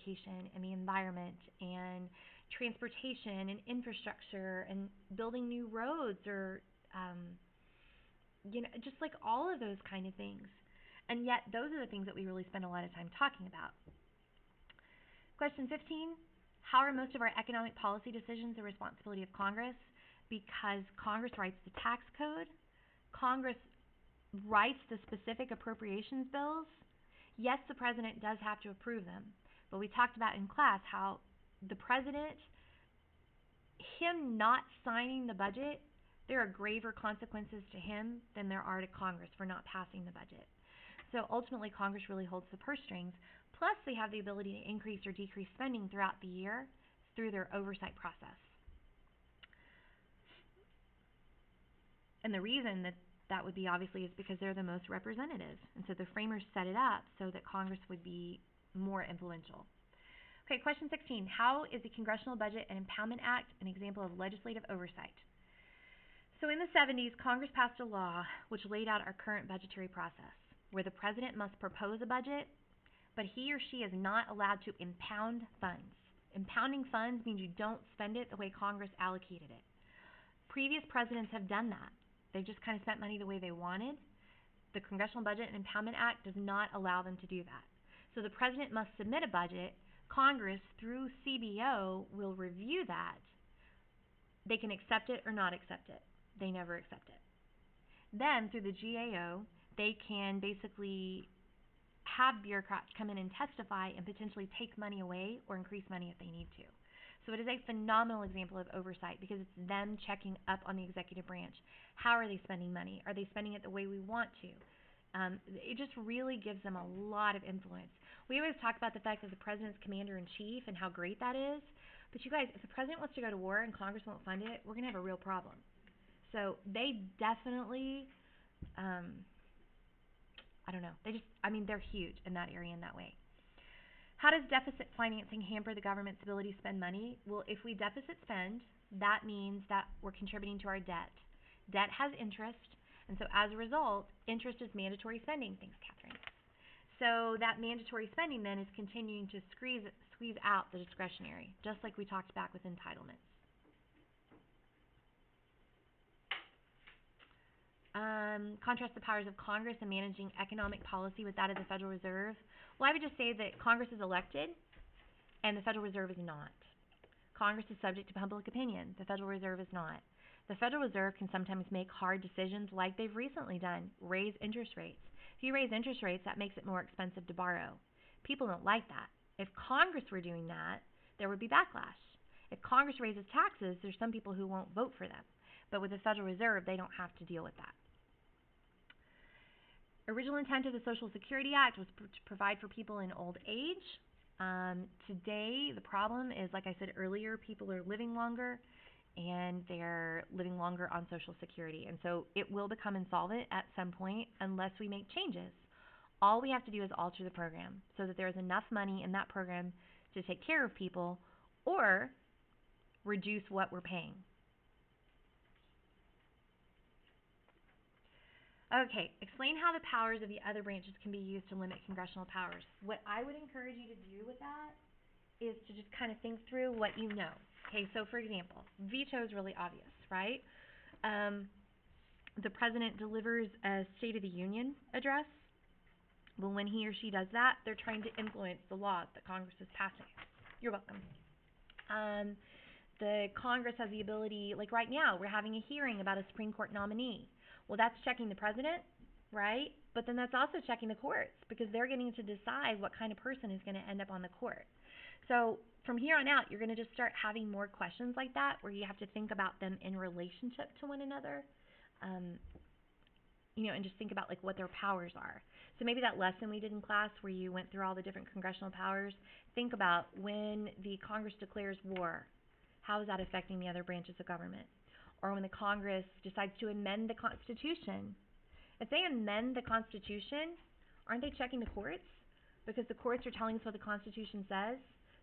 education and the environment and transportation and infrastructure and building new roads or, just like all of those kind of things. And yet those are the things that we really spend a lot of time talking about. Question 15, how are most of our economic policy decisions the responsibility of Congress? Because Congress writes the tax code, Congress writes the specific appropriations bills. Yes, the president does have to approve them, but we talked about in class how the president, him not signing the budget, there are graver consequences to him than there are to Congress for not passing the budget. So ultimately, Congress really holds the purse strings. Plus, they have the ability to increase or decrease spending throughout the year through their oversight process. And the reason that would be obviously is because they're the most representative. And so the framers set it up so that Congress would be more influential. Okay, question 16. How is the Congressional Budget and Impoundment Act an example of legislative oversight? So in the 70s, Congress passed a law which laid out our current budgetary process, where the president must propose a budget, but he or she is not allowed to impound funds. Impounding funds means you don't spend it the way Congress allocated it. Previous presidents have done that. They've just kind of spent money the way they wanted. The Congressional Budget and Impoundment Act does not allow them to do that. So the president must submit a budget. Congress, through CBO, will review that. They can accept it or not accept it. They never accept it. Then, through the GAO, they can basically have bureaucrats come in and testify and potentially take money away or increase money if they need to. So it is a phenomenal example of oversight because it's them checking up on the executive branch. How are they spending money? Are they spending it the way we want to? It just really gives them a lot of influence. We always talk about the fact that the president's commander-in-chief and how great that is. But you guys, if the president wants to go to war and Congress won't fund it, we're going to have a real problem. So they definitely, they're huge in that area in that way. How does deficit financing hamper the government's ability to spend money? Well, if we deficit spend, that means that we're contributing to our debt. Debt has interest, and so as a result, interest is mandatory spending. Thanks, Catherine. So that mandatory spending then is continuing to squeeze out the discretionary, just like we talked about with entitlements. Contrast the powers of Congress in managing economic policy with that of the Federal Reserve. Well, I would just say that Congress is elected and the Federal Reserve is not. Congress is subject to public opinion. The Federal Reserve is not. The Federal Reserve can sometimes make hard decisions like they've recently done, raise interest rates. If you raise interest rates, that makes it more expensive to borrow. People don't like that. If Congress were doing that, there would be backlash. If Congress raises taxes, there's some people who won't vote for them. But with the Federal Reserve, they don't have to deal with that. Original intent of the Social Security Act was to provide for people in old age. Today, the problem is, like I said earlier, people are living longer, and they're living longer on Social Security. And so it will become insolvent at some point unless we make changes. All we have to do is alter the program so that there is enough money in that program to take care of people or reduce what we're paying. Okay, explain how the powers of the other branches can be used to limit congressional powers. What I would encourage you to do with that is to just kind of think through what you know. Okay, so for example, veto is really obvious, right? The president delivers a State of the Union address. Well, when he or she does that, they're trying to influence the laws that Congress is passing. You're welcome. The Congress has the ability, like right now, we're having a hearing about a Supreme Court nominee. Well, that's checking the president, right? But then that's also checking the courts because they're getting to decide what kind of person is going to end up on the court. So from here on out, you're going to just start having more questions like that where you have to think about them in relationship to one another, and just think about like what their powers are. So maybe that lesson we did in class where you went through all the different congressional powers, think about when the Congress declares war, how is that affecting the other branches of government? Or when the Congress decides to amend the Constitution. If they amend the Constitution, aren't they checking the courts? Because the courts are telling us what the Constitution says.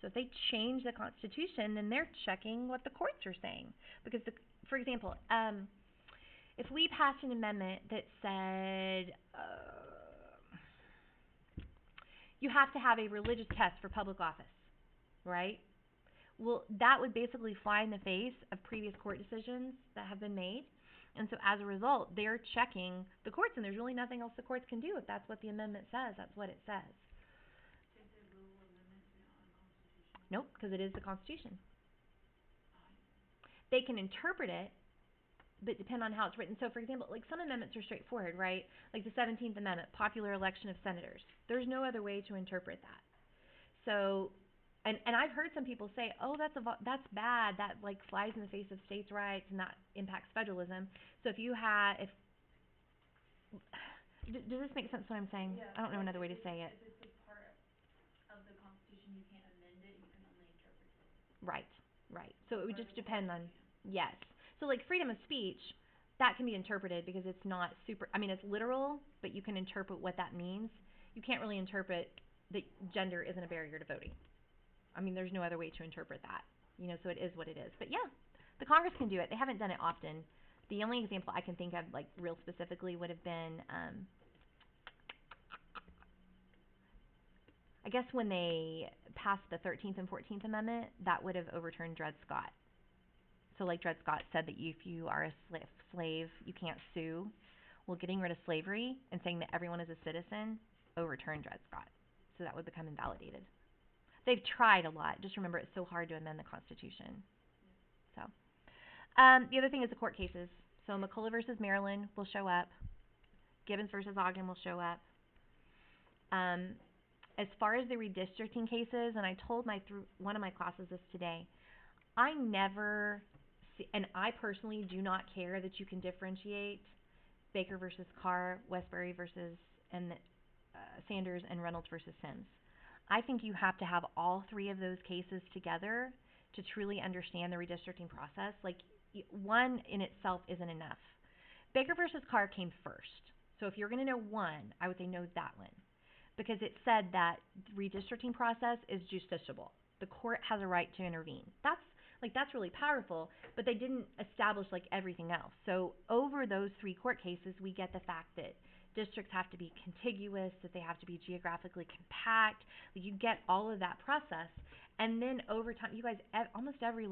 So if they change the Constitution, then they're checking what the courts are saying. Because, for example, if we passed an amendment that said you have to have a religious test for public office, right? Well, that would basically fly in the face of previous court decisions that have been made. And so as a result, they're checking the courts, and there's really nothing else the courts can do. If that's what the amendment says, that's what it says. Is the rule amendment unconstitutional? Nope, because it is the Constitution. They can interpret it, but depend on how it's written. So, for example, like some amendments are straightforward, right? Like the 17th Amendment, popular election of senators. There's no other way to interpret that. So, and I've heard some people say, oh, that's bad. That like flies in the face of states' rights and that impacts federalism. So if you had, if does this make sense what I'm saying? Yeah, I don't know like another way to say it. if it's a part of the Constitution, you can't amend it. You can only interpret it. Right, right. So it would Or just the depend courts on, can. yes. So like freedom of speech, that can be interpreted because it's not super, I mean, it's literal, but you can interpret what that means. You can't really interpret that gender isn't a barrier to voting. I mean, there's no other way to interpret that. You know, so it is what it is. But yeah, the Congress can do it. They haven't done it often. The only example I can think of, like real specifically, would have been, I guess when they passed the 13th and 14th Amendment, that would have overturned Dred Scott. So like Dred Scott said that if you are a slave, you can't sue. Well, getting rid of slavery and saying that everyone is a citizen overturned Dred Scott. So that would become invalidated. They've tried a lot. Just remember, it's so hard to amend the Constitution. So, the other thing is the court cases. So McCullough versus Maryland will show up. Gibbons versus Ogden will show up. As far as the redistricting cases, and I told one of my classes this today, I never see, and I personally do not care that you can differentiate Baker versus Carr, Westbury versus and Sanders, and Reynolds versus Sims. I think you have to have all three of those cases together to truly understand the redistricting process. Like one in itself isn't enough. Baker versus Carr came first. So if you're going to know one, I would say know that one. Because it said that the redistricting process is justiciable. The court has a right to intervene. That's really powerful, but they didn't establish like everything else. So over those three court cases, we get the fact that districts have to be contiguous, that they have to be geographically compact. You get all of that process, and then over time, you guys, almost every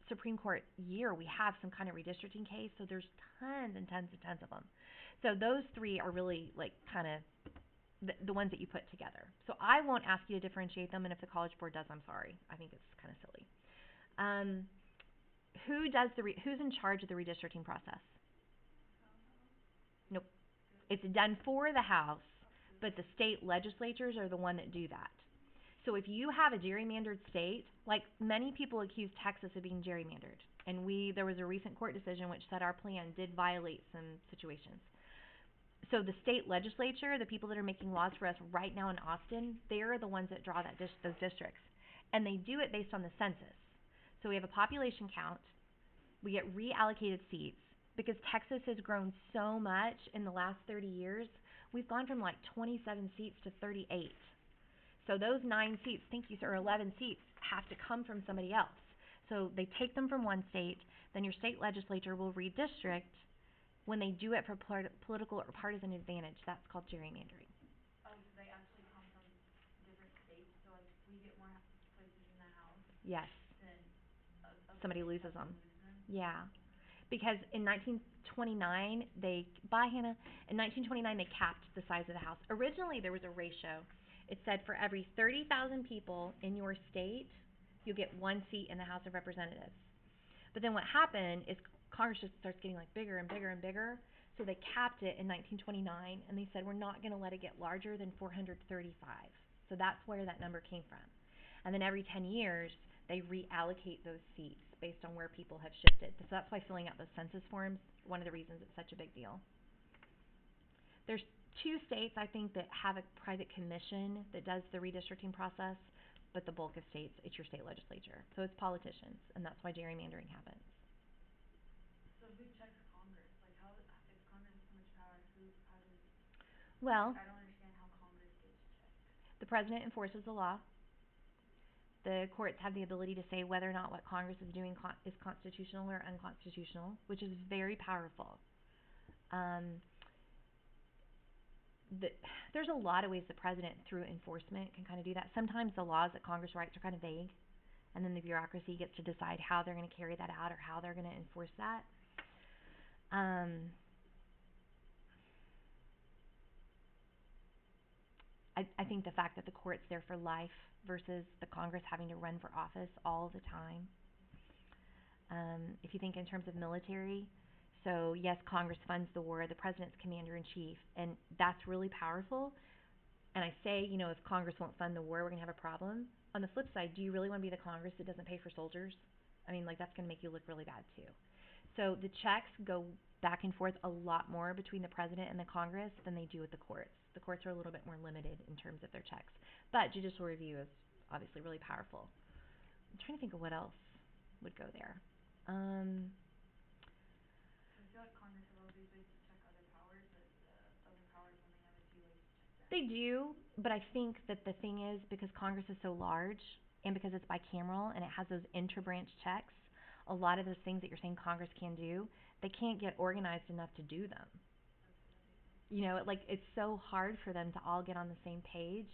Supreme Court year, we have some kind of redistricting case. So there's tons and tons and tons of them. So those three are really like kind of the ones that you put together. So I won't ask you to differentiate them, and if the College Board does, I'm sorry. I think it's kind of silly. Who's in charge of the redistricting process? Nope. It's done for the House, but the state legislatures are the one that do that. So if you have a gerrymandered state, like many people accuse Texas of being gerrymandered, and there was a recent court decision which said our plan did violate some situations. So the state legislature, the people that are making laws for us right now in Austin, they're the ones that draw those districts. And they do it based on the census. So we have a population count. We get reallocated seats. Because Texas has grown so much in the last 30 years, we've gone from like 27 seats to 38. So those 9 seats, thank you, sir, 11 seats have to come from somebody else. So they take them from one state, then your state legislature will redistrict. When they do it for political or partisan advantage, that's called gerrymandering. Oh, so they actually come from different states. So like we get more places in the House. Yes. Then somebody loses them. Lose them. Yeah. Because in 1929, In 1929, they capped the size of the House. Originally, there was a ratio. It said for every 30,000 people in your state, you get 1 seat in the House of Representatives. But then what happened is Congress just starts getting like bigger and bigger and bigger. So they capped it in 1929, and they said we're not going to let it get larger than 435. So that's where that number came from. And then every 10 years, they reallocate those seats based on where people have shifted. So that's why filling out those census forms, one of the reasons it's such a big deal. There's 2 states, I think, that have a private commission that does the redistricting process, but the bulk of states, it's your state legislature. So it's politicians, and that's why gerrymandering happens. So who checks Congress? Like how, if Congress has so much power, how does... Well, I don't understand how Congress gets checked. the president enforces the law. The courts have the ability to say whether or not what Congress is doing is constitutional or unconstitutional, which is very powerful. the, there's a lot of ways the president, through enforcement, can kind of do that. Sometimes the laws that Congress writes are kind of vague, and then the bureaucracy gets to decide how they're going to carry that out or how they're going to enforce that. I think the fact that the court's there for life versus the Congress having to run for office all the time. If you think in terms of military, so yes, Congress funds the war, the president's commander in chief, and that's really powerful. And I say, if Congress won't fund the war, we're going to have a problem. On the flip side, do you really want to be the Congress that doesn't pay for soldiers? I mean, like, that's going to make you look really bad too. So the checks go back and forth a lot more between the president and the Congress than they do with the courts. The courts are a little bit more limited in terms of their checks. But judicial review is obviously really powerful. I'm trying to think of what else would go there. I feel like Congress have all these ways to check other powers, but the other powers only have a few ways to check them. They do, but I think that the thing is, because Congress is so large and because it's bicameral and it has those inter-branch checks, a lot of those things that you're saying Congress can do, they can't get organized enough to do them. Okay, that makes sense. It's so hard for them to all get on the same page,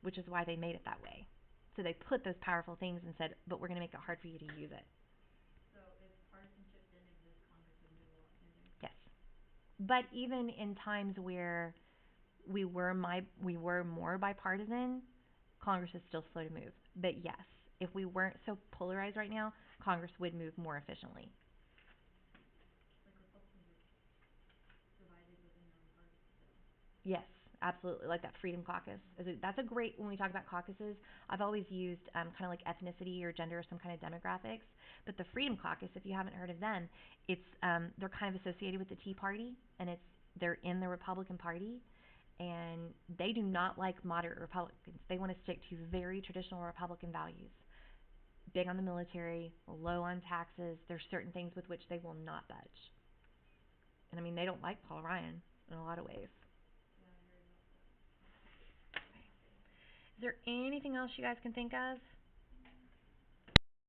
which is why they made it that way. So they put those powerful things and said, but we're going to make it hard for you to use it. So if partisanship didn't exist, Congress wouldn't do a lot either. Yes. But even in times where we were more bipartisan, Congress is still slow to move. But yes, if we weren't so polarized right now, Congress would move more efficiently. Like Republicans are divided within their own party still. Yes, absolutely. Like that Freedom Caucus. That's a great, when we talk about caucuses, I've always used kind of like ethnicity or gender or some kind of demographics. But the Freedom Caucus, if you haven't heard of them, they're kind of associated with the Tea Party, and they're in the Republican Party, and they do not like moderate Republicans. They want to stick to very traditional Republican values. Big on the military, low on taxes. There's certain things with which they will not budge. And I mean, they don't like Paul Ryan in a lot of ways. Yeah, I heard about that. Is there anything else you guys can think of?